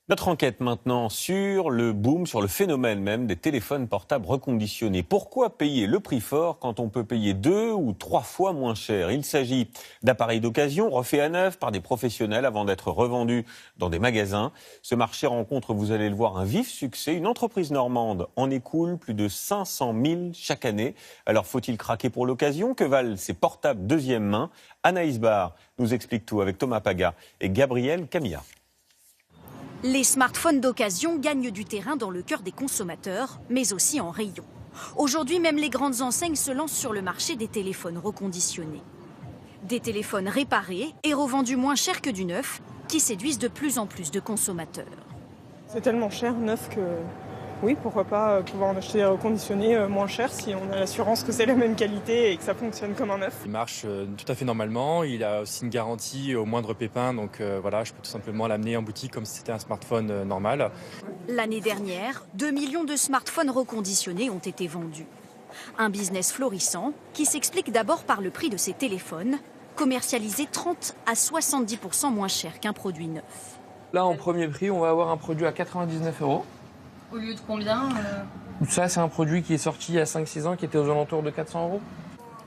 Notre enquête maintenant sur le boom, sur le phénomène même des téléphones portables reconditionnés. Pourquoi payer le prix fort quand on peut payer 2 ou 3 fois moins cher? Il s'agit d'appareils d'occasion refaits à neuf par des professionnels avant d'être revendus dans des magasins. Ce marché rencontre, vous allez le voir, un vif succès. Une entreprise normande en écoule plus de 500 000 chaque année. Alors faut-il craquer pour l'occasion? Que valent ces portables deuxième main? Anaïs Barre nous explique tout avec Thomas Paga et Gabriel Camilla. Les smartphones d'occasion gagnent du terrain dans le cœur des consommateurs, mais aussi en rayon. Aujourd'hui, même les grandes enseignes se lancent sur le marché des téléphones reconditionnés. Des téléphones réparés et revendus moins cher que du neuf, qui séduisent de plus en plus de consommateurs. C'est tellement cher, neuf, que oui, pourquoi pas pouvoir en acheter reconditionné moins cher si on a l'assurance que c'est la même qualité et que ça fonctionne comme un neuf. Il marche tout à fait normalement, il a aussi une garantie au moindre pépin, donc voilà, je peux tout simplement l'amener en boutique comme si c'était un smartphone normal. L'année dernière, 2 millions de smartphones reconditionnés ont été vendus. Un business florissant qui s'explique d'abord par le prix de ces téléphones, commercialisés 30 à 70% moins cher qu'un produit neuf. Là, en premier prix, on va avoir un produit à 99 €. Au lieu de combien Ça, c'est un produit qui est sorti il y a 5-6 ans, qui était aux alentours de 400 €.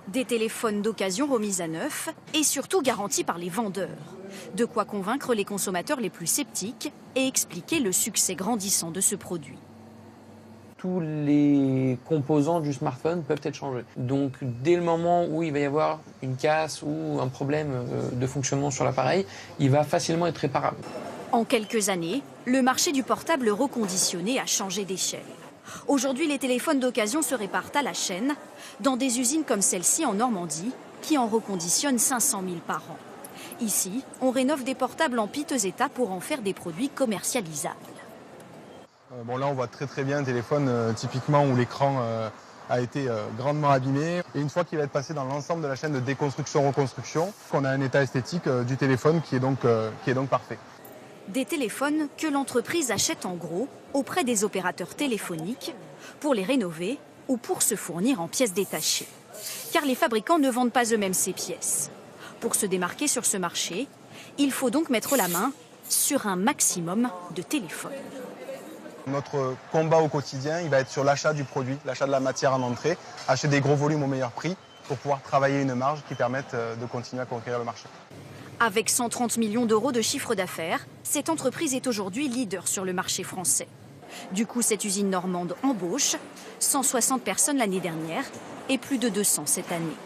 Des téléphones d'occasion remis à neuf et surtout garantis par les vendeurs. De quoi convaincre les consommateurs les plus sceptiques et expliquer le succès grandissant de ce produit. Tous les composants du smartphone peuvent être changés. Donc, dès le moment où il va y avoir une casse ou un problème de fonctionnement sur l'appareil, il va facilement être réparable. En quelques années, le marché du portable reconditionné a changé d'échelle. Aujourd'hui, les téléphones d'occasion se réparent à la chaîne, dans des usines comme celle-ci en Normandie, qui en reconditionnent 500 000 par an. Ici, on rénove des portables en piteux état pour en faire des produits commercialisables. Bon, là, on voit très bien un téléphone typiquement où l'écran a été grandement abîmé. Et une fois qu'il va être passé dans l'ensemble de la chaîne de déconstruction-reconstruction, on a un état esthétique du téléphone qui est donc parfait. Des téléphones que l'entreprise achète en gros auprès des opérateurs téléphoniques pour les rénover ou pour se fournir en pièces détachées. Car les fabricants ne vendent pas eux-mêmes ces pièces. Pour se démarquer sur ce marché, il faut donc mettre la main sur un maximum de téléphones. Notre combat au quotidien, il va être sur l'achat du produit, l'achat de la matière en entrée, acheter des gros volumes au meilleur prix pour pouvoir travailler une marge qui permette de continuer à conquérir le marché. Avec 130 millions d'euros de chiffre d'affaires, cette entreprise est aujourd'hui leader sur le marché français. Du coup, cette usine normande embauche 160 personnes l'année dernière et plus de 200 cette année.